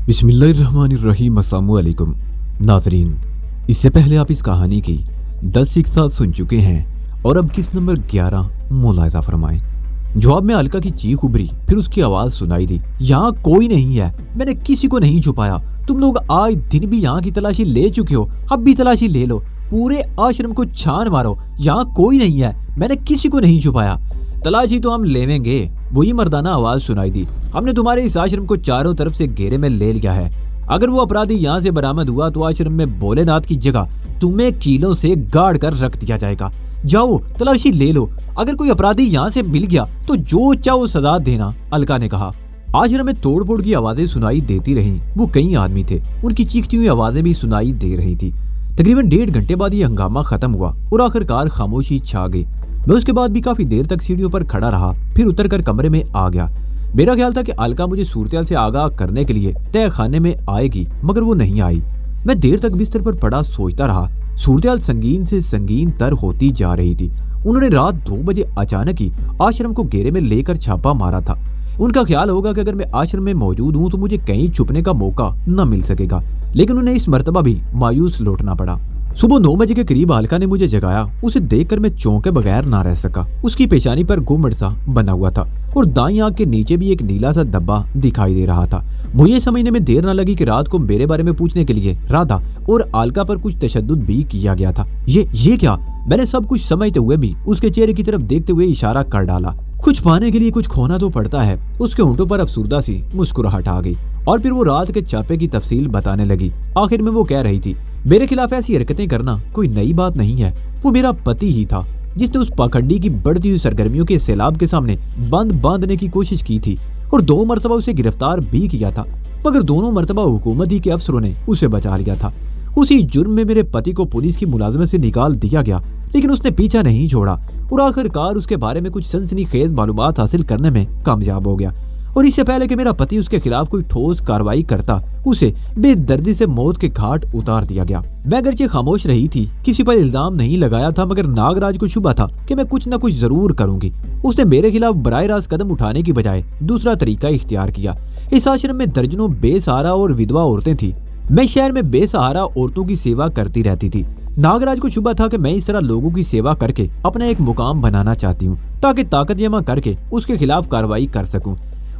बिस्मिल्लाहिर्रहमानिर्रहीम। अस्सलामुअलैकुम नाज़रीन, इससे पहले आप इस कहानी की 10 हिस्सा सुन चुके हैं और अब किस नंबर 11 मुलाहिज़ा फरमाएं। जवाब में अलका की चीख उभरी, फिर उसकी आवाज़ सुनाई दी। यहाँ कोई नहीं है, मैंने किसी को नहीं छुपाया। तुम लोग आज दिन भी यहाँ की तलाशी ले चुके हो, अब भी तलाशी ले लो, पूरे आश्रम को छान मारो। यहाँ कोई नहीं है, मैंने किसी को नहीं छुपाया। तलाशी तो हम लेवेंगे, वही मर्दाना आवाज सुनाई दी। हमने तुम्हारे इस आश्रम को चारों तरफ से घेरे में ले लिया है। अगर वो अपराधी यहाँ से बरामद हुआ तो आश्रम में भोलेनाथ की जगह तुम्हें कीलों से गाड़ कर रख दिया जाएगा। जाओ तलाशी ले लो, अगर कोई अपराधी यहाँ से मिल गया तो जो चाहो सजा देना, अलका ने कहा। आश्रम में तोड़-फोड़ की आवाजें सुनाई देती रहीं। वो कई आदमी थे, उनकी चीखती हुई आवाजें भी सुनाई दे रही थी। तकरीबन 1.5 घंटे बाद ये हंगामा खत्म हुआ और आखिरकार खामोशी छा गई। मैं उसके बाद भी काफी देर तक सीढ़ियों पर खड़ा रहा, फिर उतरकर कमरे में आ गया। मेरा ख्याल था कि अलका मुझे सूरत से आगाह करने के लिए तय खाने में आएगी, मगर वो नहीं आई। मैं देर तक बिस्तर पर पड़ा सोचता रहा। सूरत संगीन से संगीन तर होती जा रही थी। उन्होंने रात 2 बजे अचानक ही आश्रम को घेरे में लेकर छापा मारा था। उनका ख्याल होगा कि अगर मैं आश्रम में मौजूद हूँ तो मुझे कहीं छुपने का मौका न मिल सकेगा, लेकिन उन्हें इस मर्तबा भी मायूस लौटना पड़ा। सुबह 9 बजे के करीब अलका ने मुझे जगाया। उसे देखकर मैं चौंके बगैर ना रह सका। उसकी पेशानी पर गुम्मट सा बना हुआ था और दाईं आंख के नीचे भी एक नीला सा धब्बा दिखाई दे रहा था। मुझे समझने में देर न लगी कि रात को मेरे बारे में पूछने के लिए राधा और अलका पर कुछ तशद्दुद भी किया गया था। ये क्या? मैंने सब कुछ समझते हुए भी उसके चेहरे की तरफ देखते हुए इशारा कर डाला। कुछ पाने के लिए कुछ खोना तो पड़ता है। उसके होंठों पर अफसुर्दा सी मुस्कुराहट आ गई और फिर वो रात के छापे की तफसील बताने लगी। आखिर में वो कह रही थी, मेरे खिलाफ ऐसी हरकतें करना कोई नई बात नहीं है। वो मेरा पति ही था जिसने उस पाखंडी की बढ़ती हुई सरगर्मियों के सैलाब के सामने बांधने की कोशिश की थी और 2 मरतबा उसे गिरफ्तार भी किया था, मगर दोनों मरतबा हुकूमत ही के अफसरों ने उसे बचा लिया था। उसी जुर्म में मेरे पति को पुलिस की मुलाजमत से निकाल दिया गया, लेकिन उसने पीछा नहीं छोड़ा और आखिरकार उसके बारे में कुछ सनसनीखेज मालूमात हासिल करने में कामयाब हो गया। और इससे पहले कि मेरा पति उसके खिलाफ कोई ठोस कार्रवाई करता, उसे बेदर्दी से मौत के घाट उतार दिया गया। मैं अगरचे खामोश रही थी, किसी पर इल्जाम नहीं लगाया था, मगर नागराज को शुबा था कि मैं कुछ न कुछ जरूर करूंगी। उसने मेरे खिलाफ बराह रास्त कदम उठाने की बजाय दूसरा तरीका इख्तियार किया। इस आश्रम में दर्जनों बेसहारा और विधवा औरतें थी। मैं शहर में बेसहारा औरतों की सेवा करती रहती थी। नागराज को शुबा था कि मैं इस तरह लोगों की सेवा करके अपना एक मुकाम बनाना चाहती हूँ, ताकि ताकत जमा करके उसके खिलाफ कार्रवाई कर सकूं।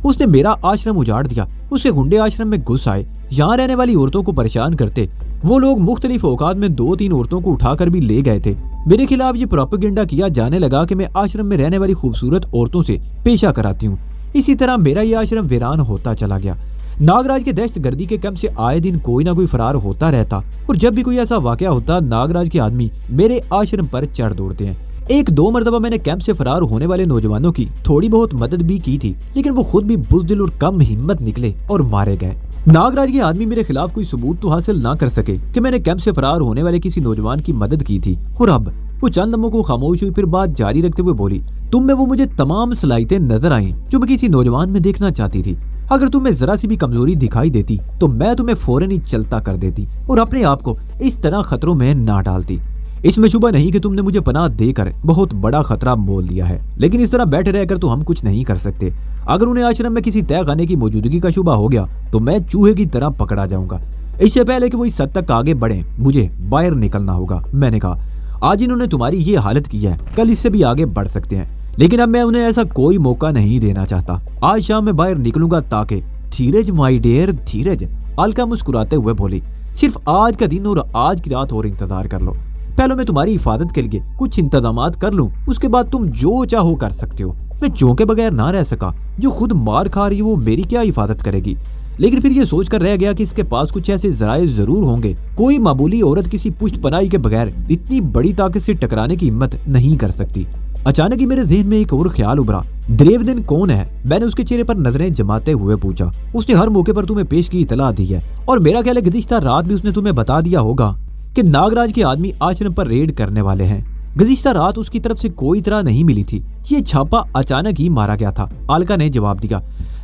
उसने मेरा आश्रम उजाड़ दिया। उसके गुंडे आश्रम में घुस आए, यहाँ रहने वाली औरतों को परेशान करते। वो लोग मुख्तलिफ औकात में 2-3 औरतों को उठाकर भी ले गए थे। मेरे खिलाफ ये प्रोपेगेंडा किया जाने लगा कि मैं आश्रम में रहने वाली खूबसूरत औरतों से पेशा कराती हूँ। इसी तरह मेरा ये आश्रम वीरान होता चला गया। नागराज के दहशतगर्दी के कैंप से आए दिन कोई ना कोई फरार होता रहता और जब भी कोई ऐसा वाकया होता, नागराज के आदमी मेरे आश्रम पर चढ़ दौड़ते हैं। 1-2 मरतबा मैंने कैंप से फरार होने वाले नौजवानों की थोड़ी बहुत मदद भी की थी, लेकिन वो खुद भी बुज़दिल और कम हिम्मत निकले और मारे गए। नागराज के आदमी मेरे खिलाफ कोई सबूत तो हासिल ना कर सके कि मैंने कैंप से फरार होने वाले किसी नौजवान की मदद की थी। और अब वो चंद लम्हों को खामोश हुई, फिर बात जारी रखते हुए बोली, तुम में वो मुझे तमाम सलाहियतें नजर आई जो मैं किसी नौजवान में देखना चाहती थी। अगर तुम्हें जरा सी भी कमजोरी दिखाई देती तो मैं तुम्हें फौरन ही चलता कर देती और अपने आप को इस तरह खतरों में ना डालती। इसमें शुबा नहीं कि तुमने मुझे पनाह देकर बहुत बड़ा खतरा मोल लिया है, लेकिन इस तरह बैठे रहकर तो हम कुछ नहीं कर सकते। अगर उन्हें आश्रम में किसी तय खाने की मौजूदगी का शुबा हो गया तो मैं चूहे की तरह पकड़ा जाऊंगा। इससे पहले कि वो इस हद तक आगे बढ़े, मुझे बाहर निकलना होगा। मैंने कहा, आज इन्होंने तुम्हारी ये हालत की है, कल इससे भी आगे बढ़ सकते हैं, लेकिन अब मैं उन्हें ऐसा कोई मौका नहीं देना चाहता। आज शाम में बाहर निकलूंगा ताकि धीरज माई डियर धीरज, अलका मुस्कुराते हुए बोली, सिर्फ आज का दिन और आज की रात और इंतजार कर लो। पहले मैं तुम्हारी हिफाजत के लिए कुछ इंतजामात कर लूं, उसके बाद तुम जो चाहो कर सकते हो। मैं चौंके बगैर ना रह सका। जो खुद मार खा रही है वो मेरी क्या हिफाजत करेगी? लेकिन फिर ये सोचकर रह गया कि इसके पास कुछ ऐसे जराए जरूर होंगे। कोई मामूली औरत किसी पुष्ट पनाही के बगैर इतनी बड़ी ताकत से टकराने की हिम्मत नहीं कर सकती। अचानक ही मेरे ज़हन में एक और ख्याल उभरा। देवदन कौन है? मैंने उसके चेहरे पर नजरें जमाते हुए पूछा। उसने हर मौके पर तुम्हें पेश की इतला दी है और मेरा ख्याल है गुज़िश्ता रात भी उसने तुम्हें बता दिया होगा कि नागराज के आदमी आश्रम पर रेड करने वाले हैं। गुज़िश्ता रात उसकी तरफ से कोई इतला नहीं मिली थी। ये छापा अचानक ही मारा गया था, अलका ने जवाब दिया।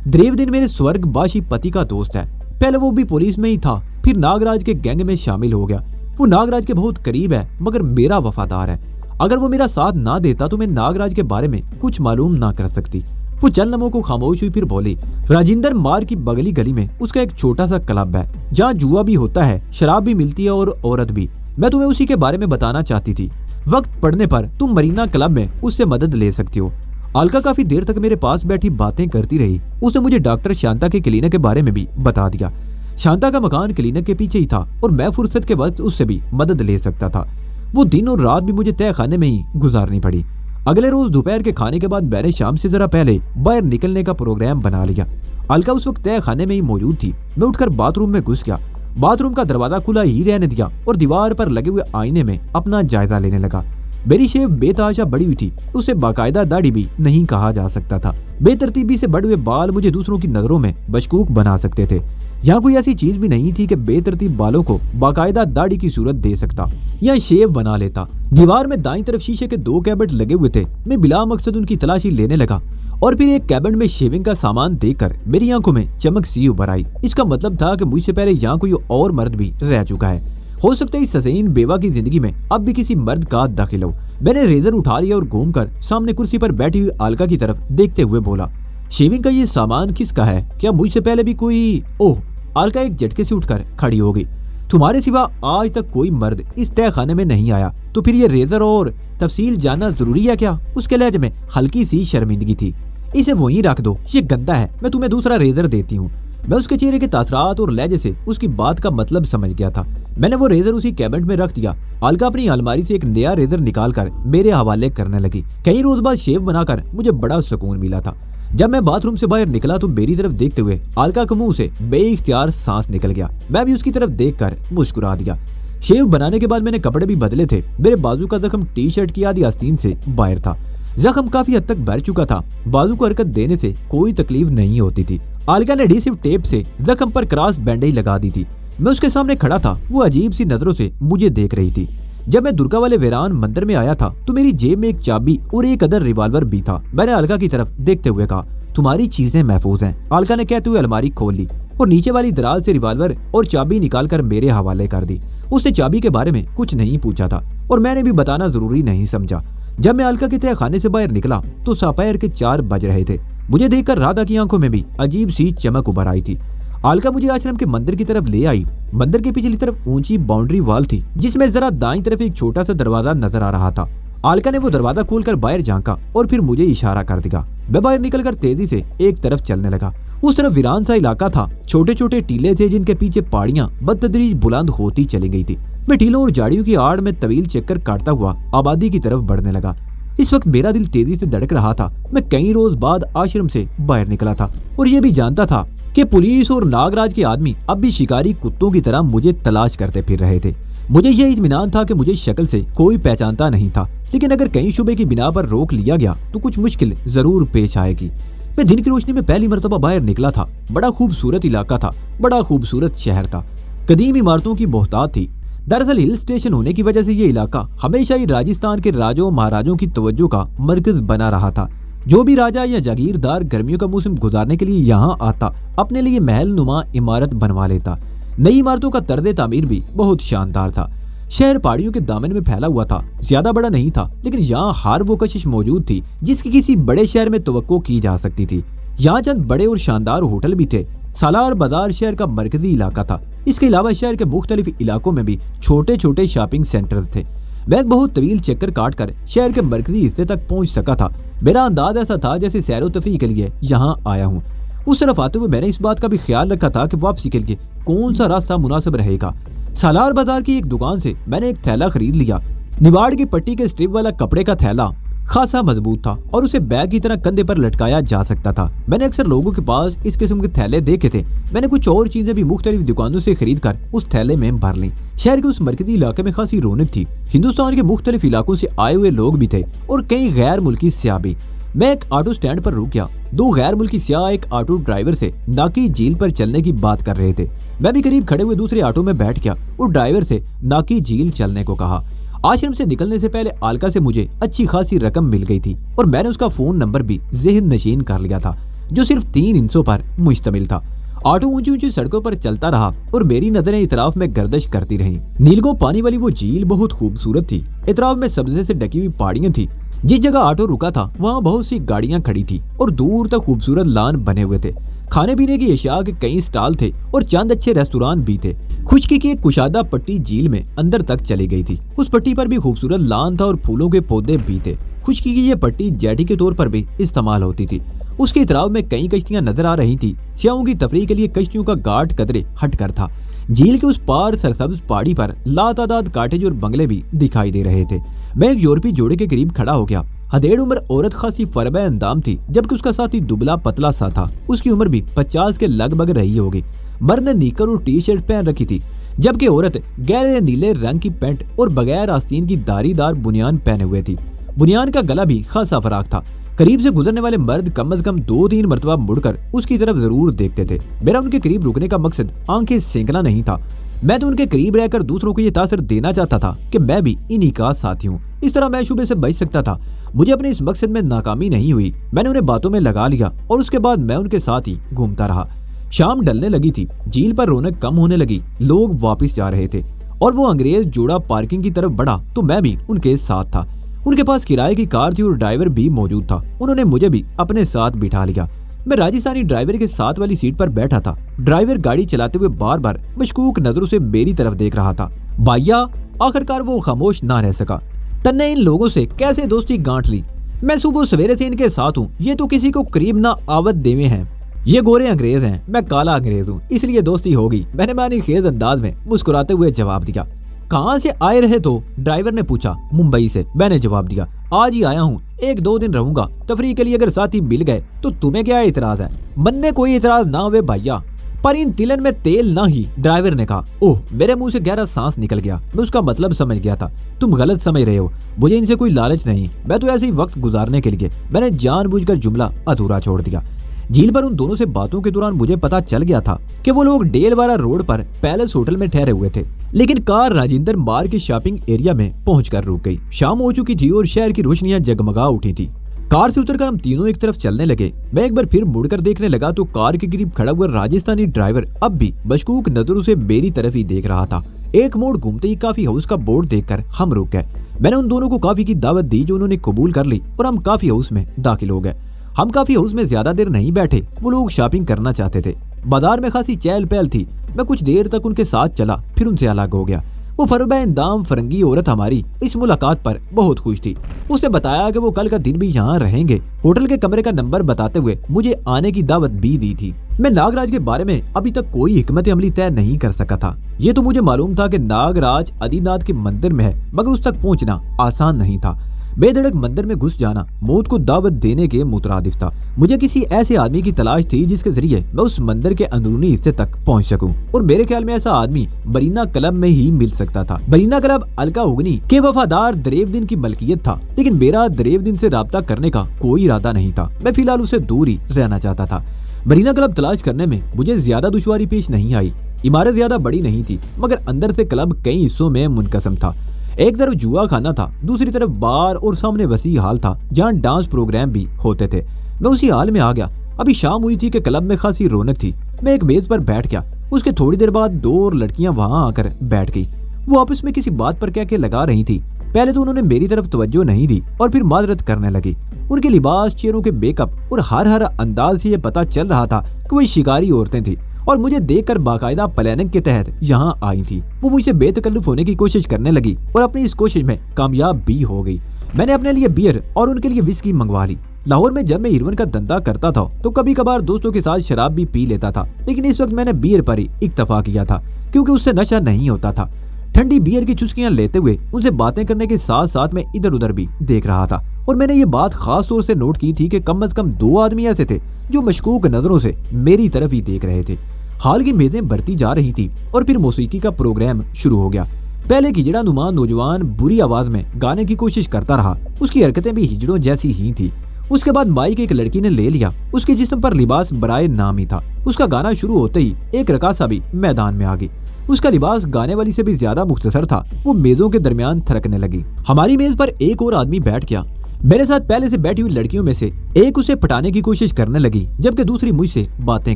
देवदन मेरे स्वर्गवासी पति का दोस्त है। पहले वो भी पुलिस में ही था, फिर नागराज के गैंग में शामिल हो गया। वो नागराज के बहुत करीब है, मगर मेरा वफादार है। अगर वो मेरा साथ ना देता तो मैं नागराज के बारे में कुछ मालूम ना कर सकती। वो चंद लम्हों को खामोश हुई, फिर बोली, राजिंदर मार्ग की बगली गली में उसका एक छोटा सा क्लब है जहाँ जुआ भी होता है, शराब भी मिलती है और औरत भी। मैं तुम्हें उसी के बारे में बताना चाहती थी। वक्त पड़ने पर तुम मरीना क्लब में उससे मदद ले सकती हो। अलका काफी देर तक मेरे पास बैठी बातें करती रही। उसने मुझे डॉक्टर शांता के क्लिनिक के बारे में भी बता दिया। शांता का मकान क्लिनिक के पीछे ही था और मैं फुर्सत के वक्त उससे भी मदद ले सकता था। वो दिन और रात भी मुझे तय खाने में ही गुजारनी पड़ी। अगले रोज दोपहर के खाने के बाद मैंने शाम से जरा पहले बाहर निकलने का प्रोग्राम बना लिया। अलका उस वक्त तय खाने में ही मौजूद थी। मैं उठकर बाथरूम में घुस गया। बाथरूम का दरवाजा खुला ही रहने दिया और दीवार पर लगे हुए आईने में अपना जायजा लेने लगा। मेरी शेव बेतहाशा बड़ी हुई थी, उसे बाकायदा दाढ़ी भी नहीं कहा जा सकता था। बेतरतीबी से बढ़े हुए बाल मुझे दूसरों की नजरों में मशकूक बना सकते थे। यहाँ कोई ऐसी चीज भी नहीं थी कि बेतरतीब बालों को बाकायदा दाढ़ी की सूरत दे सकता या शेव बना लेता। दीवार में दाईं तरफ शीशे के 2 कैबिनेट लगे हुए थे। मैं बिला मकसद उनकी तलाशी लेने लगा और फिर एक कैबिनेट में शेविंग का सामान देखकर मेरी आंखों में चमक सी उभर आई। इसका मतलब था कि मुझसे पहले यहाँ कोई और मर्द भी रह चुका है। हो सकता है इस हसीन बेवा की जिंदगी में अब भी किसी मर्द का दाखिल हो। मैंने रेजर उठा लिया और घूमकर सामने कुर्सी पर बैठी हुई अलका की तरफ देखते हुए बोला, शेविंग का ये सामान किसका है? क्या मुझसे पहले भी कोई? ओह, अलका एक झटके से उठकर खड़ी हो गई। तुम्हारे सिवा आज तक कोई मर्द इस तय खाने में नहीं आया, तो फिर ये रेजर और तफसील जानना जरूरी है क्या? उसके लहजे में हल्की सी शर्मिंदगी थी। इसे वहीं रख दो, ये गंदा है, मैं तुम्हें दूसरा रेजर देती हूँ। मैं उसके चेहरे के तासरात और लहजे से उसकी बात का मतलब समझ गया था। मैंने वो रेजर उसी कैबिनेट में रख दिया। अलका अपनी अलमारी से एक नया रेजर निकालकर मेरे हवाले करने लगी। कई रोज बाद शेव बनाकर मुझे बड़ा सुकून मिला था। जब मैं बाथरूम से बाहर निकला तो मेरी तरफ देखते हुए अलका के मुंह से बेइख्तियार सांस निकल गया। मैं भी उसकी तरफ देखकर मुस्कुरा दिया। शेव बनाने के बाद मैंने कपड़े भी बदले थे। मेरे बाजू का जख्म टी शर्ट की आधी आस्तीन से बाहर था। जख्म काफी हद तक भर चुका था। बाजू को हरकत देने से कोई तकलीफ नहीं होती थी। अलका ने एडहेसिव टेप से जख्म पर क्रॉस बैंडेज लगा दी थी। मैं उसके सामने खड़ा था। वो अजीब सी नजरों से मुझे देख रही थी। जब मैं दुर्गा वाले वीरान मंदिर में आया था तो मेरी जेब में एक चाबी और एक अदर रिवॉल्वर भी था। मैंने अलका की तरफ देखते हुए कहा, तुम्हारी चीजें महफूज हैं। अलका ने कहते हुए अलमारी खोल ली और नीचे वाली दराज से रिवॉल्वर और चाबी निकालकर मेरे हवाले कर दी। उसने चाबी के बारे में कुछ नहीं पूछा था और मैंने भी बताना जरूरी नहीं समझा। जब मैं अलका के तय खाने से बाहर निकला तो दोपहर के 4 बज रहे थे। मुझे देखकर राधा की आंखों में भी अजीब सी चमक उभर आई थी। अलका मुझे आश्रम के मंदिर की तरफ ले आई। मंदिर के पिछली तरफ ऊंची बाउंड्री वॉल थी जिसमें जरा दाईं तरफ एक छोटा सा दरवाजा नजर आ रहा था। अलका ने वो दरवाजा खोलकर बाहर झांका और फिर मुझे इशारा कर दिया। मैं बाहर निकलकर तेजी से एक तरफ चलने लगा। उस तरफ वीरान सा इलाका था। छोटे छोटे टीले थे जिनके पीछे पहाड़ियां बदतदरीज बुलंद होती चली गई थी। मैं टीलों और झाड़ियों की आड़ में तवील चक्कर काटता हुआ आबादी की तरफ बढ़ने लगा। इस वक्त मेरा दिल तेजी से धड़क रहा था। मैं कई रोज बाद आश्रम से बाहर निकला था और ये भी जानता था कि पुलिस और नागराज के आदमी अब भी शिकारी कुत्तों की तरह मुझे तलाश करते फिर रहे थे। मुझे यह इत्मीनान था कि मुझे शक्ल से कोई पहचानता नहीं था, लेकिन अगर कहीं शुबे की बिना पर रोक लिया गया तो कुछ मुश्किल जरूर पेश आएगी। मैं दिन की रोशनी में पहली मर्तबा बाहर निकला था। बड़ा खूबसूरत इलाका था, बड़ा खूबसूरत शहर था। कदीम इमारतों की बहुतात थी। दरअसल हिल स्टेशन होने की वजह से ये इलाका हमेशा ही राजस्थान के राजों महाराजों की तवज्जो का मरकज बना रहा था। जो भी राजा या जागीरदार गर्मियों का मौसम गुजारने के लिए यहाँ आता अपने लिए महल नुमा इमारत बनवा लेता। नई इमारतों का तर्ज तामीर भी बहुत शानदार था। शहर पहाड़ियों के दामन में फैला हुआ था। ज्यादा बड़ा नहीं था, लेकिन यहाँ हर वो कशिश मौजूद थी जिसकी किसी बड़े शहर में तवक्को की जा सकती थी। यहाँ चंद बड़े और शानदार होटल भी थे। सालार बाजार शहर का मरकजी इलाका था। इसके अलावा शहर के मुख्तलिफ इलाकों में भी छोटे छोटे शॉपिंग सेंटर थे। मैं एक बहुत तवील चक्कर काट कर शहर के मरकजी हिस्से तक पहुंच सका था। मेरा अंदाज ऐसा था जैसे सैरो तफरीह के लिए यहाँ आया हूँ। उस तरफ आते हुए मैंने इस बात का भी ख्याल रखा था कि वापसी के लिए कौन सा रास्ता मुनासिब रहेगा। सालार बाजार की एक दुकान से मैंने एक थैला खरीद लिया। निवाड़ की पट्टी के स्ट्रिप वाला कपड़े का थैला खासा मजबूत था और उसे बैग की तरह कंधे पर लटकाया जा सकता था। मैंने अक्सर लोगों के पास इस किस्म के थैले देखे थे। मैंने कुछ और चीजें भी मुख्तलिफ दुकानों से खरीद कर उस थैले में भर ली। शहर के उस मरकजी इलाके में खासी रौनक थी। हिंदुस्तान के मुख्तलिफ इलाकों से आए हुए लोग भी थे और कई गैर मुल्की सियाह भी। मैं एक ऑटो स्टैंड पर रुक गया। 2 गैर मुल्की सियाह एक ऑटो ड्राइवर से नाकी झील पर चलने की बात कर रहे थे। मैं भी करीब खड़े हुए दूसरे ऑटो में बैठ गया और ड्राइवर से नाकी झील चलने को कहा। आश्रम से निकलने से पहले अलका से मुझे अच्छी खासी रकम मिल गई थी और मैंने उसका फोन नंबर भी ज़हन नशीन कर लिया था, जो सिर्फ 3 हिस्सों पर मुश्तमिल था। ऑटो ऊंची ऊंची सड़कों पर चलता रहा और मेरी नजरें इतराफ में गर्दिश करती रहीं। नीलगो पानी वाली वो झील बहुत खूबसूरत थी। इतराफ में सब्जे से ढकी हुई पहाड़ियां थी जिस जगह ऑटो रुका था वहाँ बहुत सी गाड़ियाँ खड़ी थी और दूर तक खूबसूरत लान बने हुए थे। खाने पीने की अशिया के कई स्टॉल थे और चंद अच्छे रेस्टोरेंट भी थे। खुशकी की एक कुशादा पट्टी झील में अंदर तक चली गई थी। उस पट्टी पर भी खूबसूरत लान था और फूलों के पौधे भी थे। खुशकी की ये पट्टी जेटी के तौर पर भी इस्तेमाल होती थी। उसके इतराव में कई कश्तियां नजर आ रही थी। सियाहों की तफरीह के लिए कश्तियों का घाट कदरे हटकर था। झील के उस पार सरसब्ज पहाड़ी पर लातादाद कॉटेज और बंगले भी दिखाई दे रहे थे। मैं एक यूरोपीय जोड़े के करीब खड़ा हो गया। हदेड़ उम्र औरत खासी फरबे अंदाम थी, जबकि उसका साथी दुबला पतला सा था। उसकी उम्र भी 50 के लगभग रही होगी। मर्द ने निकर और टी शर्ट पहन रखी थी, जबकि औरत गहरे नीले रंग की पैंट और बगैर आस्तीन की धारीदार बुनियान पहने हुए थी। बुनियान का गला भी खासा फराक था। करीब से गुजरने वाले मर्द कम से कम 2-3 मरतबा मुड़कर उसकी तरफ जरूर देखते थे। मेरा उनके करीब रुकने का मकसद आंखें सेंकना नहीं था। मैं तो उनके करीब रहकर दूसरों को ये तासर देना चाहता था कि मैं भी इन्हीं का साथी हूँ। इस तरह मैं शुबे से बच सकता था। मुझे अपने इस मकसद में नाकामी नहीं हुई। मैंने उन्हें बातों में लगा लिया और उसके बाद मैं उनके साथ ही घूमता रहा। शाम ढलने लगी थी। झील पर रौनक कम होने लगी। लोग वापस जा रहे थे और वो अंग्रेज जोड़ा पार्किंग की तरफ बढ़ा तो मैं भी उनके साथ था। उनके पास किराए की कार थी और ड्राइवर भी मौजूद था। उन्होंने मुझे भी अपने साथ बिठा लिया। मैं राजस्थानी ड्राइवर के साथ वाली सीट पर बैठा था। ड्राइवर गाड़ी चलाते हुए बार बार मशकूक नजरों से मेरी तरफ देख रहा था। भैया, आखिरकार वो खामोश ना रह सका। तन्ने इन लोगों से कैसे दोस्ती गांठ ली। मैं सुबह सवेरे से इनके साथ हूँ। ये तो किसी को करीब ना आवत देवे हैं। ये गोरे अंग्रेज हैं, मैं काला अंग्रेज हूँ, इसलिए दोस्ती होगी। मैंने मानी खेज अंदाज में मुस्कुराते हुए जवाब दिया। कहाँ से आए रहे तो? ड्राइवर ने पूछा। मुंबई से, मैंने जवाब दिया। आज ही आया हूँ, 1-2 दिन रहूंगा। तफरीह के लिए अगर साथी मिल गए तो तुम्हें क्या इतराज है? मन में कोई इतराज ना हुए भैया, पर इन तिलन में तेल ना ही, ड्राइवर ने कहा। ओह, मेरे मुंह से गहरा सांस निकल गया। मैं उसका मतलब समझ गया था। तुम गलत समझ रहे हो, मुझे इनसे कोई लालच नहीं। मैं तो ऐसे ही वक्त गुजारने के लिए। मैंने जानबूझकर जुमला अधूरा छोड़ दिया। झील पर उन दोनों से बातों के दौरान मुझे पता चल गया था कि वो लोग डेलवारा रोड पर पैलेस होटल में ठहरे हुए थे, लेकिन कार राजेंद्र मार्ग के शॉपिंग एरिया में पहुंचकर रुक गई। शाम हो चुकी थी और शहर की रोशनियां जगमगा उठी थी। कार से उतरकर हम तीनों एक तरफ चलने लगे। मैं एक बार फिर मुड़कर देखने लगा तो कार के करीब खड़ा हुआ राजस्थानी ड्राइवर अब भी मशकूक नजरों से मेरी तरफ ही देख रहा था। एक मोड़ घूमते ही काफी हाउस का बोर्ड देखकर हम रुक गए। मैंने उन दोनों को काफी की दावत दी जो उन्होंने कबूल कर ली और हम काफी हाउस में दाखिल हो गए। हम काफी हाउस में ज्यादा देर नहीं बैठे। वो लोग शॉपिंग करना चाहते थे। बाजार में खासी चहल पहल थी। मैं कुछ देर तक उनके साथ चला, फिर उनसे अलग हो गया। वो फरबैंदाम फरंगी औरत हमारी इस मुलाकात पर बहुत खुश थी। उसने बताया कि वो कल का दिन भी यहाँ रहेंगे। होटल के कमरे का नंबर बताते हुए मुझे आने की दावत भी दी थी। मैं नागराज के बारे में अभी तक कोई हिकमत अमली तय नहीं कर सका था। ये तो मुझे मालूम था कि नागराज आदिनाथ के मंदिर में है, मगर उस तक पहुँचना आसान नहीं था। बेधड़क मंदिर में घुस जाना मौत को दावत देने के मुतरादिफ था। मुझे किसी ऐसे आदमी की तलाश थी जिसके जरिए मैं उस मंदिर के अंदरूनी हिस्से तक पहुंच सकूं, और मेरे ख्याल में ऐसा आदमी बरीना क्लब में ही मिल सकता था। बरीना क्लब अलका उगनी के वफादार दरेवदीन की मलकियत था, लेकिन मेरा दरेवदीन से राब्ता करने का कोई इरादा नहीं था। मैं फिलहाल उससे दूर ही रहना चाहता था। बरीना क्लब तलाश करने में मुझे ज्यादा दुश्वारी पेश नहीं आई। इमारत ज्यादा बड़ी नहीं थी, मगर अंदर से क्लब कई हिस्सों में मुनकसम था। एक तरफ जुआ खाना था, दूसरी तरफ बार और सामने वसी हाल था जहाँ डांस प्रोग्राम भी होते थे। मैं उसी हाल में आ गया। अभी शाम हुई थी कि क्लब में खासी रौनक थी। मैं एक मेज पर बैठ गया। उसके थोड़ी देर बाद 2 और लड़कियां वहां आकर बैठ गई। वो आपस में किसी बात पर क्या लगा रही थी। पहले तो उन्होंने मेरी तरफ तवज्जो नहीं दी और फिर माजरत करने लगी। उनके लिबास, चेहरों के मेकअप और हर अंदाज से ये पता चल रहा था कि वो शिकारी औरतें थी और मुझे देखकर बाकायदा प्लानिंग के तहत यहाँ आई थी। वो मुझसे बेतकल्लुफ होने की कोशिश करने लगी और अपनी इस कोशिश में कामयाब भी हो गई। मैंने अपने लिए बियर और उनके लिए विस्की मंगवा ली। लाहौर में जब मैं हीरोइन का धंधा करता था तो कभी कभार दोस्तों के साथ शराब भी पी लेता था, लेकिन इस वक्त मैंने बियर पर ही इक्तफा किया था क्योंकि उससे नशा नहीं होता था। ठंडी बियर की चुस्कियां लेते हुए उनसे बातें करने के साथ साथ मैं इधर उधर भी देख रहा था, और मैंने ये बात खास तौर से नोट की थी कि कम से कम 2 आदमी ऐसे थे जो मशकूक नजरों से मेरी तरफ ही देख रहे थे। हाल की मेजें बढ़ती जा रही थी और फिर मौसीकी का प्रोग्राम शुरू हो गया। पहले हिजड़ा नुमा नौजवान बुरी आवाज में गाने की कोशिश करता रहा। उसकी हरकतें भी हिजड़ों जैसी ही थी। उसके बाद माइक एक लड़की ने ले लिया। उसके जिस्म पर लिबास बराए नाम ही था। उसका गाना शुरू होते ही एक रकासा भी मैदान में आ गई। उसका लिबास गाने वाली से भी ज्यादा मुख्तसर था। वो मेजों के दरमियान थरकने लगी। हमारी मेज पर एक और आदमी बैठ गया। मेरे साथ पहले से बैठी हुई लड़कियों में से एक उसे पटाने की कोशिश करने लगी, जबकि दूसरी मुझसे बातें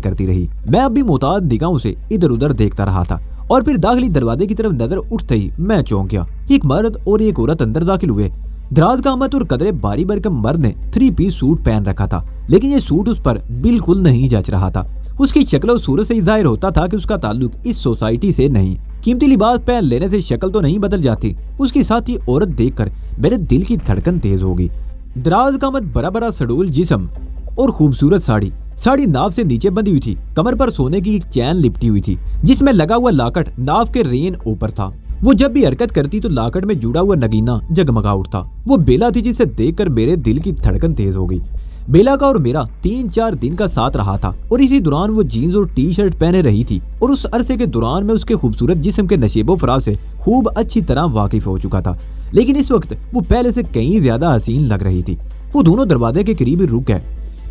करती रही। मैं अब भी मोहताज निगाहों से इधर उधर देखता रहा था, और फिर दाखिली दरवाजे की तरफ नजर उठते ही मैं चौंक गया। एक मर्द और एक औरत अंदर दाखिल हुए। दराज कामत और कदरे बारी भरकम मर्द ने 3 पीस सूट पहन रखा था, लेकिन ये सूट उस पर बिल्कुल नहीं जच रहा था। उसकी शक्ल और सूरत से ही जाहिर होता था कि उसका ताल्लुक इस सोसाइटी से नहीं। कीमती लिबास पहन लेने से शक्ल तो नहीं बदल जाती। उसकी साथ ही औरत देखकर मेरे दिल की धड़कन तेज हो गई। दराज कामत, बड़ा बड़ा सडूल जिस्म और खूबसूरत साड़ी नाव से नीचे बंधी हुई थी। कमर पर सोने की एक चैन लिपटी हुई थी जिसमें लगा हुआ लाकट नाव के रेन ऊपर था। वो जब भी हरकत करती तो लाकट में जुड़ा हुआ नगीना जगमगा उठता। वो बेला थी जिसे देखकर मेरे दिल की धड़कन तेज हो गई। बेला का और मेरा 3-4 दिन का साथ रहा था और इसी दौरान वो जीन्स और टी-शर्ट पहने रही थी और उस अरसे के दौरान मैं उसके खूबसूरत जिस्म के नशेबो फराज से खूब अच्छी तरह वाकिफ हो चुका था। लेकिन इस वक्त वो पहले से कहीं ज्यादा हसीन लग रही थी। वो दोनों दरवाजे के करीब ही रुक गए।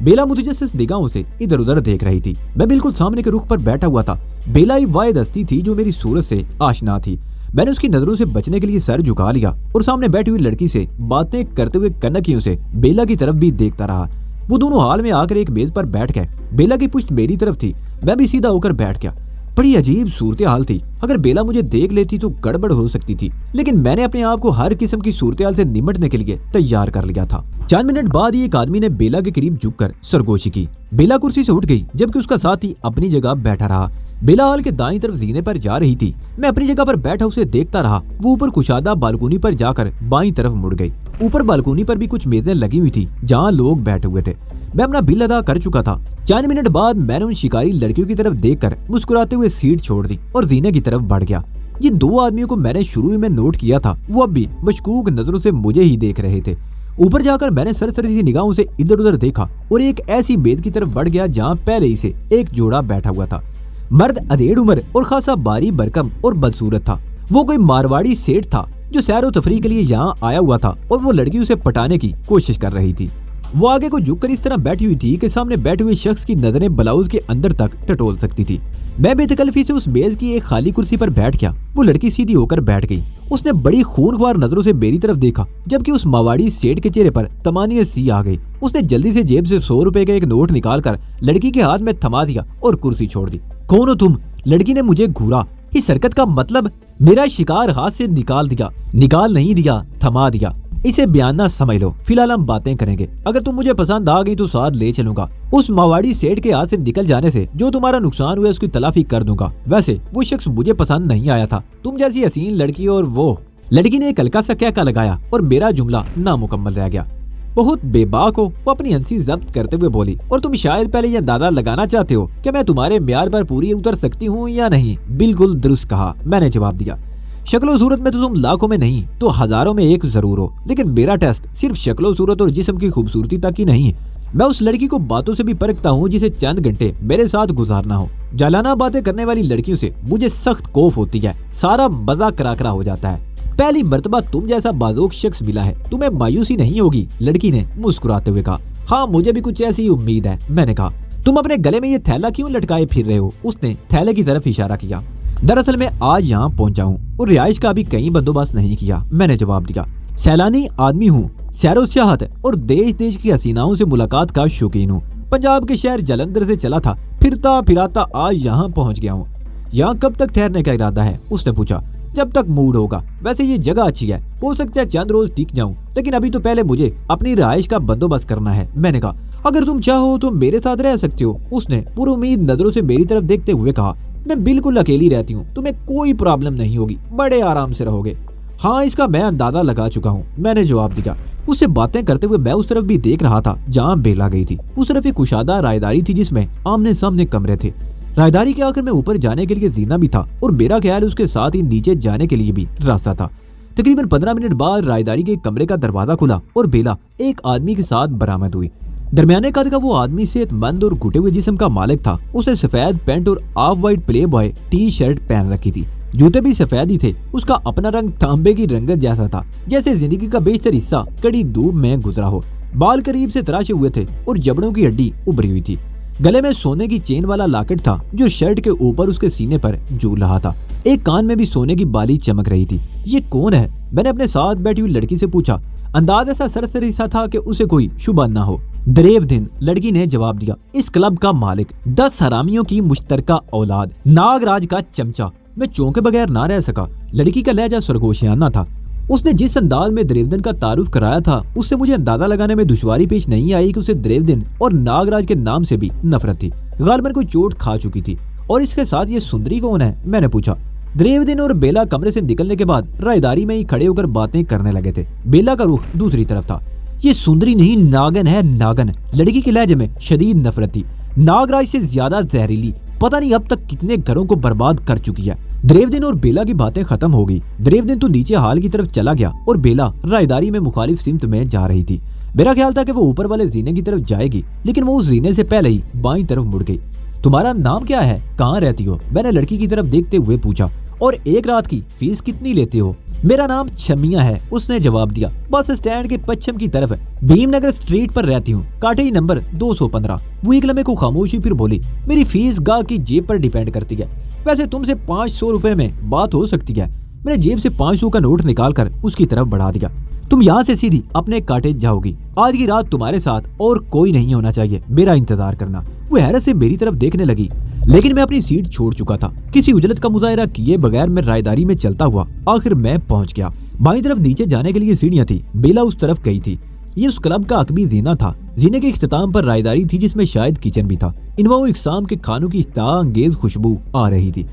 बेला मुतजस्सिस निगाहों से इधर उधर देख रही थी। मैं बिल्कुल सामने के रुख पर बैठा हुआ था। बेला ही वाहिद हस्ती थी जो मेरी सूरत से आशना थी। मैंने उसकी नजरों से बचने के लिए सर झुका लिया और सामने बैठी हुई लड़की से बातें करते हुए कनखियों से बेला की तरफ भी देखता रहा। वो दोनों हाल में आकर एक मेज पर बैठ गए। बेला की पुश्त मेरी तरफ थी, मैं भी सीधा होकर बैठ गया। बड़ी अजीब सूरत हाल थी। अगर बेला मुझे देख लेती तो गड़बड़ हो सकती थी, लेकिन मैंने अपने आप को हर किस्म की सूरत हाल से निमटने के लिए तैयार कर लिया था। चंद मिनट बाद ही एक आदमी ने बेला के करीब झुककर सरगोशी की। बेला कुर्सी से उठ गई जबकि उसका साथी अपनी जगह बैठा रहा। बेला हाल के दाईं तरफ जीने पर जा रही थी। मैं अपनी जगह पर बैठा उसे देखता रहा। वो ऊपर कुशादा बालकोनी पर जाकर बाईं तरफ मुड़ गई। ऊपर बालकोनी पर भी कुछ मेजें लगी हुई थी जहाँ लोग बैठे हुए थे। मैं अपना बिल अदा कर चुका था। चंद मिनट बाद मैंने उन शिकारी लड़कियों की तरफ देखकर मुस्कुराते हुए सीट छोड़ दी और जीने की तरफ बढ़ गया। जिन 2 आदमियों को मैंने शुरू में नोट किया था वो अब भी मशकूक नजरों से मुझे ही देख रहे थे। ऊपर जाकर मैंने सरसरी सी निगाहों से इधर उधर देखा और एक ऐसी मेज की तरफ बढ़ गया जहाँ पहले ही से एक जोड़ा बैठा हुआ था। मर्द अधेड़ उम्र और खासा बारी भरकम और बदसूरत था। वो कोई मारवाड़ी सेठ था जो सैर व तफरीह के लिए यहाँ आया हुआ था और वो लड़की उसे पटाने की कोशिश कर रही थी। वो आगे को झुककर इस तरह बैठी हुई थी कि सामने बैठे हुए शख्स की नजरें ब्लाउज के अंदर तक टटोल सकती थी। मैं बेतकल्फी से उस मेज की एक खाली कुर्सी पर बैठ गया। वो लड़की सीधी होकर बैठ गई। उसने बड़ी खूनख्वार नजरों से मेरी तरफ देखा, जबकि उस मावाड़ी सेठ के चेहरे पर तमानियत सी आ गई। उसने जल्दी से जेब से 100 रुपए का एक नोट निकालकर लड़की के हाथ में थमा दिया और कुर्सी छोड़ दी। कौन हो तुम? लड़की ने मुझे घूरा। इस हरकत का मतलब मेरा शिकार हाथ से निकाल नहीं दिया, थमा दिया। इसे बयान ना समझ लो, फिलहाल हम बातें करेंगे। अगर तुम मुझे पसंद आ गई तो साथ ले चलूंगा। उस मावाड़ी सेठ के हाथ से निकल जाने से जो तुम्हारा नुकसान हुआ उसकी तलाफी कर दूंगा। वैसे वो शख्स मुझे पसंद नहीं आया था, तुम जैसी हसीन लड़की। और वो लड़की ने एक हल्का सा कहका लगाया और मेरा जुमला नामुकम्मल रह गया। बहुत बेबाक हो, वो अपनी हंसी जब्त करते हुए बोली। और तुम शायद पहले यह अंदाजा लगाना चाहते हो कि मैं तुम्हारे म्यार पर पूरी उतर सकती हूँ या नहीं। बिल्कुल दुरुस्त कहा, मैंने जवाब दिया। शक्लो सूरत में तो तुम लाखों में नहीं तो हजारों में एक जरूर हो, लेकिन मेरा टेस्ट सिर्फ शक्लो सूरत और जिस्म की खूबसूरती तक ही नहीं। मैं उस लड़की को बातों से भी परखता हूँ जिसे चंद घंटे मेरे साथ गुजारना हो। जालाना बातें करने वाली लड़कियों से मुझे सख्त खौफ होती है। सारा मजा कराकरा हो जाता है। पहली मर्तबा तुम जैसा बाज़ूक शख्स मिला है, तुम्हें मायूसी नहीं होगी? लड़की ने मुस्कुराते हुए कहा। हाँ, मुझे भी कुछ ऐसी उम्मीद है, मैंने कहा। तुम अपने गले में ये थैला क्यों लटकाए फिर रहे हो? उसने थैले की तरफ इशारा किया। दरअसल मैं आज यहाँ पहुंचा हूँ और रिहाइश का भी कहीं बंदोबस्त नहीं किया, मैंने जवाब दिया। सैलानी आदमी हूँ, सैरो सियाहत और देश देश की हसीनाओं से मुलाकात का शौकीन हूँ। पंजाब के शहर जलंधर से चला था, फिरता फिराता आज यहाँ पहुँच गया हूँ। यहाँ कब तक ठहरने का इरादा है? उसने पूछा। जब तक मूड होगा। वैसे ये जगह अच्छी है, हो सकता है चंद रोज टिक जाऊं, लेकिन अभी तो पहले मुझे अपनी रिहाइश का बंदोबस्त करना है, मैंने कहा। अगर तुम चाहो तो मेरे साथ रह सकते हो, उसने पुरुमीद नजरों से मेरी तरफ देखते हुए कहा। मैं बिल्कुल अकेली रहती हूँ, तुम्हें कोई प्रॉब्लम नहीं होगी, बड़े आराम से रहोगे। हाँ, इसका मैं अंदाजा लगा चुका हूँ, मैंने जवाब दिया। उससे बातें करते हुए मैं उस तरफ भी देख रहा था जहाँ बेला गई थी। उस तरफ एक कुशादा रायदारी थी जिसमें आमने सामने कमरे थे। रायदारी के आखिर में ऊपर जाने के लिए जीना भी था और मेरा ख्याल उसके साथ ही नीचे जाने के लिए भी रास्ता था। तकरीबन 15 मिनट बाद रायदारी के कमरे का दरवाजा खुला और बेला एक आदमी के साथ बरामद हुई। दरमियाने कद का वो आदमी सेहतमंद और घुटे हुए जिस्म का मालिक था। उसने सफेद पैंट और of white play boy T shirt पहन रखी थी। जूते भी सफेद ही थे। उसका अपना रंग तांबे की रंगत जैसा था, जैसे जिंदगी का बेशतर हिस्सा कड़ी धूप में गुजरा हो। बाल करीब से तराशे हुए थे और जबड़ों की हड्डी उभरी हुई थी। गले में सोने की चेन वाला लॉकेट था जो शर्ट के ऊपर उसके सीने पर झूल रहा था। एक कान में भी सोने की बाली चमक रही थी। ये कौन है? मैंने अपने साथ बैठी हुई लड़की से पूछा। अंदाज ऐसा सरसरी सा था कि उसे कोई शुबह न हो। दरेवदिन, लड़की ने जवाब दिया। इस क्लब का मालिक, 10 हरामियों की मुश्तरका औलाद, नागराज का चमचा। मैं चौंके बगैर ना रह सका। लड़की का लहजा सरगोशियाना था। اس نے جس انداز میں دریودن کا تعارف کرایا تھا اس سے مجھے اندازہ لگانے میں دشواری پیش نہیں آئی کہ اسے دریودن اور ناگراج کے نام سے بھی نفرت تھی۔ غالباً کوئی چوٹ کھا چکی تھی۔ اور اس کے ساتھ یہ سندری کون ہے؟ میں نے پوچھا۔ دریودن اور بیلا کمرے سے نکلنے کے بعد رائداری میں ہی کھڑے ہو کر باتیں کرنے لگے تھے۔ بیلا کا رخ دوسری طرف تھا۔ یہ سندری نہیں، ناگن ہے، ناگن۔ لڑکی کے لہجے میں شدید نفرت تھی۔ ناگراج سے زیادہ زہریلی، پتہ نہیں اب تک کتنے گھروں کو برباد کر چکی ہے۔ دریودن اور بیلا کی باتیں ختم ہو گئی۔ دریودن تو نیچے ہال کی طرف چلا گیا اور بیلا رائداری میں مخالف سمت میں جا رہی تھی۔ میرا خیال تھا کہ وہ اوپر والے زینے کی طرف جائے گی، لیکن وہ اس زینے سے پہلے ہی بائیں طرف مڑ گئی۔ تمہارا نام کیا ہے؟ کہاں رہتی ہو؟ میں نے لڑکی کی طرف دیکھتے ہوئے پوچھا۔ اور ایک رات کی فیس کتنی لیتے ہو؟ میرا نام چھمیا ہے، اس نے جواب دیا۔ بس اسٹینڈ کے پچھم کی طرف بھیم نگر اسٹریٹ پر رہتی ہوں، کاٹئی نمبر 215۔ وہ ایک لمحے کو خاموشی پھر بولی، میری فیس گاہ کی جیب پر ڈیپینڈ کرتی ہے، ویسے تم سے 500 روپے میں بات ہو سکتی ہے۔ میں نے جیب سے 500 کا نوٹ نکال کر اس کی طرف بڑھا دیا۔ تم یہاں سے سیدھی اپنے کاٹیج جاؤ گی، آج کی رات تمہارے ساتھ اور کوئی نہیں ہونا چاہیے، میرا انتظار کرنا۔ وہ حیرت سے میری طرف دیکھنے لگی، لیکن میں اپنی سیٹ چھوڑ چکا تھا۔ کسی اجلت کا مظاہرہ کیے بغیر میں رائداری میں چلتا ہوا آخر میں پہنچ گیا۔ بائیں طرف نیچے جانے کے لیے سیڑھیاں تھی، بیلا اس طرف گئی تھی۔ یہ اس کلب کا عقبی زینہ تھا۔ زینے کے اختتام پر رائداری تھی جس میں شاید کچن بھی تھا۔ انواع و اقسام کے کھانوں کی اشتہا انگیز خوشبو آ رہی تھی۔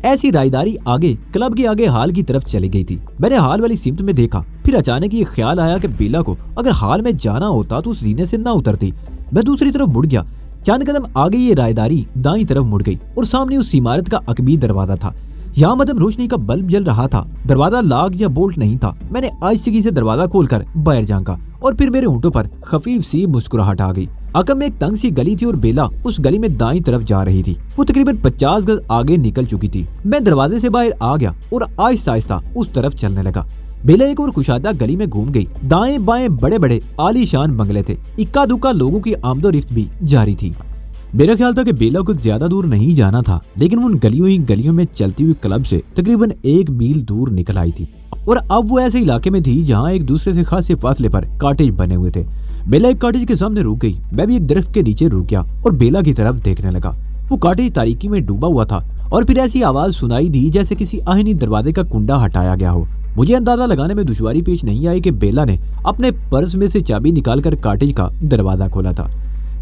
ایسی رائداری آگے کلب کے آگے ہال کی طرف چلی گئی تھی۔ میں نے ہال والی سمت میں دیکھا، پھر اچانک یہ خیال آیا کہ بیلا کو اگر ہال میں جانا ہوتا تو اس زینے سے نہ اترتی۔ میں دوسری طرف مڑ گیا۔ چند قدم آگے یہ رائداری دائیں طرف مڑ گئی اور سامنے اس عمارت کا عقبی دروازہ تھا۔ یہاں مدھم روشنی کا بلب جل رہا تھا۔ دروازہ لاک یا بولٹ نہیں تھا۔ میں نے آہستگی سے دروازہ کھول کر باہر جھانکا اور پھر میرے ہونٹوں پر خفیف سی مسکراہٹ آ گئی۔ عقب میں ایک تنگ سی گلی تھی اور بیلا اس گلی میں دائیں طرف جا رہی تھی۔ وہ تقریباً 50 گز آگے نکل چکی تھی۔ میں دروازے سے باہر آ گیا اور آہستہ آہستہ اس طرف چلنے لگا۔ بیلا ایک اور کشادہ گلی میں گھوم گئی۔ دائیں بائیں بڑے بڑے عالی شان بنگلے تھے، اکا دکا لوگوں کی آمد و رفت بھی جاری تھی۔ میرا خیال تھا کہ بیلا کو زیادہ دور نہیں جانا تھا، لیکن وہ ان گلیوں میں چلتی ہوئی کلب سے تقریباً 1 میل دور نکل آئی تھی اور اب وہ ایسے علاقے میں تھی جہاں ایک دوسرے سے خاصے فاصلے پر کاٹیج بنے ہوئے تھے۔ بیلا ایک کاٹیج کے سامنے رک گئی۔ میں بھی ایک درخت کے نیچے رک گیا اور بیلا کی طرف دیکھنے لگا۔ وہ کاٹیج تاریکی میں ڈوبا ہوا تھا اور پھر ایسی آواز سنائی دی جیسے کسی آہنی دروازے کا کنڈا ہٹایا گیا ہو۔ مجھے اندازہ لگانے میں دشواری پیش نہیں آئی کہ بیلا نے اپنے پرس میں سے چابی نکال کر کاٹیج کا دروازہ کھولا تھا۔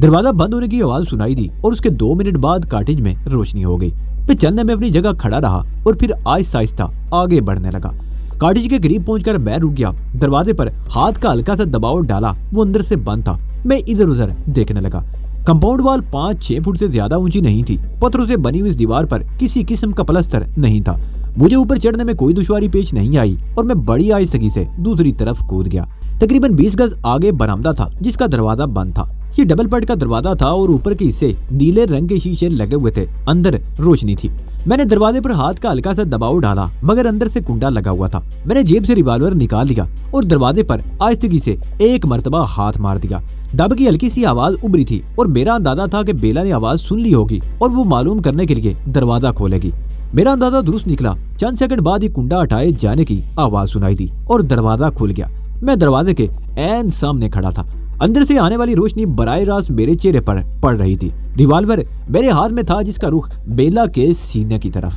دروازہ بند ہونے کی آواز سنائی دی اور اس کے 2 منٹ بعد کاٹیج میں روشنی ہو گئی۔ میں چند میں اپنی جگہ کھڑا رہا اور پھر آہستہ آہستہ آگے بڑھنے لگا۔ کاٹیج کے قریب پہنچ کر میں رک گیا۔ دروازے پر ہاتھ کا ہلکا سا دباؤ ڈالا، وہ اندر سے بند تھا۔ میں ادھر ادھر دیکھنے لگا۔ کمپاؤنڈ وال 5-6 فٹ سے زیادہ اونچی نہیں تھی۔ پتھروں سے بنی ہوئی اس دیوار پر کسی قسم کا پلستر نہیں تھا۔ مجھے اوپر چڑھنے میں کوئی دشواری پیش نہیں آئی اور میں بڑی آہستگی سے دوسری طرف کود گیا۔ تقریباً 20 گز آگے برآمدہ تھا جس کا دروازہ بند تھا۔ یہ ڈبل پٹ کا دروازہ تھا اور اوپر کے حصے نیلے رنگ کے شیشے لگے ہوئے تھے، اندر روشنی تھی۔ میں نے دروازے پر ہاتھ کا ہلکا سا دباؤ ڈالا مگر اندر سے کنڈا لگا ہوا تھا۔ میں نے جیب سے ریوالور نکال لیا اور دروازے پر آہستگی سے 1 مرتبہ ہاتھ مار دیا۔ دب کی ہلکی سی آواز ابری تھی اور میرا اندازہ تھا کہ بیلا نے آواز سن لی ہوگی اور وہ معلوم کرنے کے لیے دروازہ کھولے گی۔ میرا اندازہ درست نکلا۔ چند سیکنڈ بعد یہ کنڈا ہٹائے جانے کی آواز سنائی دی اور دروازہ کھل گیا۔ میں دروازے کے عین سامنے کھڑا تھا۔ اندر سے آنے والی روشنی براہ راست میرے چہرے پر پڑ رہی تھی۔ ریوالور میرے ہاتھ میں تھا جس کا رخ بیلا کے سینے کی طرف۔